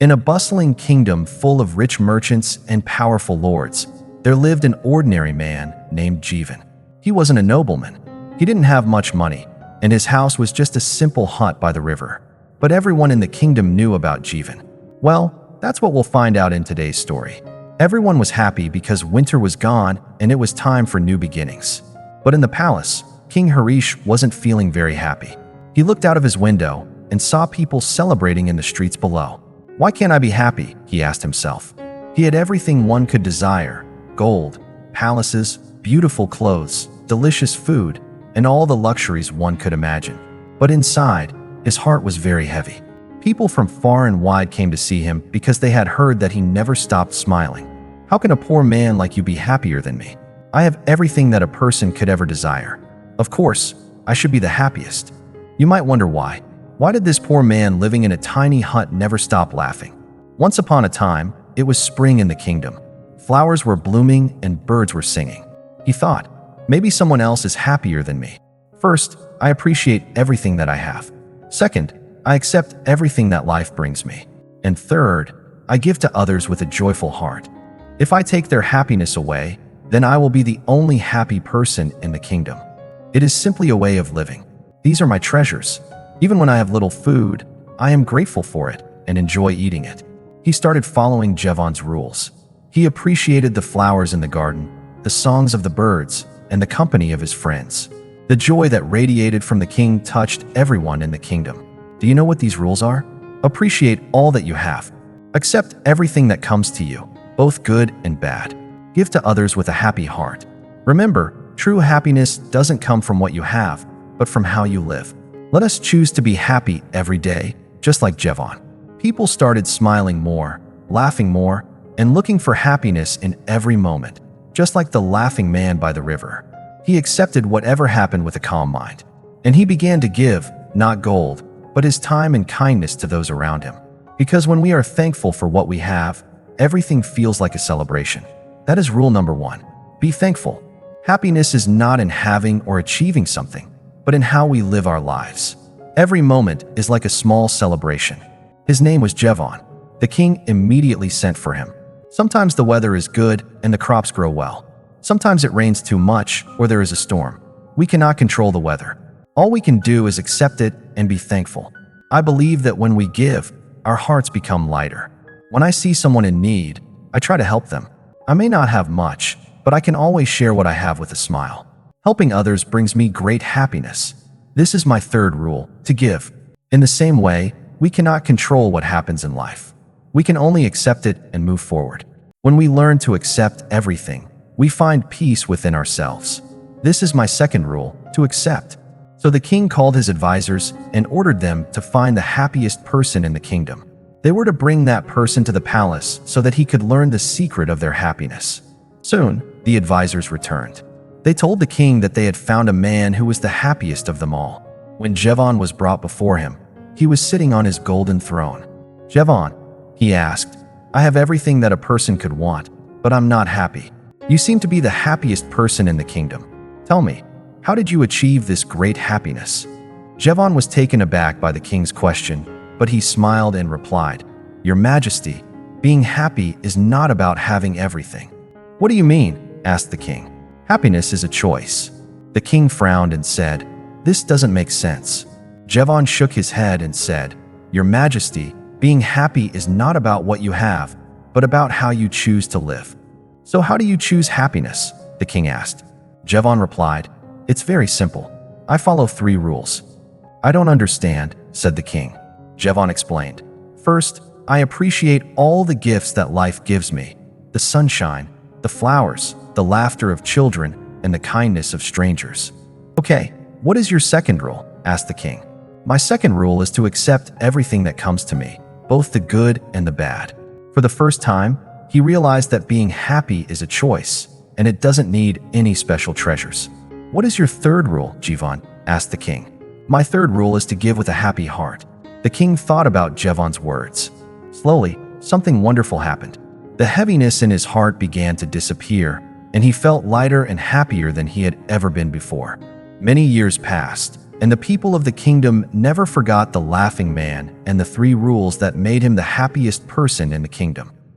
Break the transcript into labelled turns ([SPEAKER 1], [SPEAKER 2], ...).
[SPEAKER 1] In a bustling kingdom full of rich merchants and powerful lords, there lived an ordinary man named Jieven. He wasn't a nobleman. He didn't have much money, and his house was just a simple hut by the river. But everyone in the kingdom knew about Jieven. Well, that's what we'll find out in today's story. Everyone was happy because winter was gone and it was time for new beginnings. But in the palace, King Harish wasn't feeling very happy. He looked out of his window and saw people celebrating in the streets below. Why can't I be happy? He asked himself. He had everything one could desire: gold, palaces, beautiful clothes, delicious food, and all the luxuries one could imagine. But inside, his heart was very heavy. People from far and wide came to see him because they had heard that he never stopped smiling. How can a poor man like you be happier than me? I have everything that a person could ever desire. Of course, I should be the happiest. You might wonder why. Why did this poor man living in a tiny hut never stop laughing? Once upon a time, it was spring in the kingdom. Flowers were blooming and birds were singing. He thought, maybe someone else is happier than me. First, I appreciate everything that I have. Second, I accept everything that life brings me. And third, I give to others with a joyful heart. If I take their happiness away, then I will be the only happy person in the kingdom. It is simply a way of living. These are my treasures. Even when I have little food, I am grateful for it and enjoy eating it. He started following Jieven's rules. He appreciated the flowers in the garden, the songs of the birds, and the company of his friends. The joy that radiated from the king touched everyone in the kingdom. Do you know what these rules are? Appreciate all that you have. Accept everything that comes to you, both good and bad. Give to others with a happy heart. Remember, true happiness doesn't come from what you have, but from how you live. Let us choose to be happy every day, just like Jieven. People started smiling more, laughing more, and looking for happiness in every moment, just like the laughing man by the river. He accepted whatever happened with a calm mind. And he began to give, not gold, but his time and kindness to those around him. Because when we are thankful for what we have, everything feels like a celebration. That is rule number 1. Be thankful. Happiness is not in having or achieving something, but in how we live our lives. Every moment is like a small celebration. His name was Jieven. The king immediately sent for him. Sometimes the weather is good and the crops grow well. Sometimes it rains too much or there is a storm. We cannot control the weather. All we can do is accept it and be thankful. I believe that when we give, our hearts become lighter. When I see someone in need, I try to help them. I may not have much, but I can always share what I have with a smile. Helping others brings me great happiness. This is my third rule, to give. In the same way, we cannot control what happens in life. We can only accept it and move forward. When we learn to accept everything, we find peace within ourselves. This is my second rule, to accept. So the king called his advisors and ordered them to find the happiest person in the kingdom. They were to bring that person to the palace so that he could learn the secret of their happiness. Soon, the advisors returned. They told the king that they had found a man who was the happiest of them all. When Jieven was brought before him, he was sitting on his golden throne. "Jieven," he asked, "I have everything that a person could want, but I'm not happy. You seem to be the happiest person in the kingdom. Tell me, how did you achieve this great happiness?" Jieven was taken aback by the king's question, but he smiled and replied, "Your Majesty, being happy is not about having everything." "What do you mean?" asked the king. "Happiness is a choice." The king frowned and said, "This doesn't make sense." Jieven shook his head and said, "Your Majesty, being happy is not about what you have, but about how you choose to live." "So how do you choose happiness?" the king asked. Jieven replied, "It's very simple. I follow 3 rules." "I don't understand," said the king. Jieven explained, "First, I appreciate all the gifts that life gives me: the sunshine, the flowers, the laughter of children, and the kindness of strangers." "Okay, what is your second rule?" asked the king. "My second rule is to accept everything that comes to me, both the good and the bad." For the first time, he realized that being happy is a choice, and it doesn't need any special treasures. "What is your third rule, Jieven?" asked the king. "My third rule is to give with a happy heart." The king thought about Jieven's words. Slowly, something wonderful happened. The heaviness in his heart began to disappear, and he felt lighter and happier than he had ever been before. Many years passed, And the people of the kingdom never forgot the laughing man and the 3 rules that made him the happiest person in the kingdom.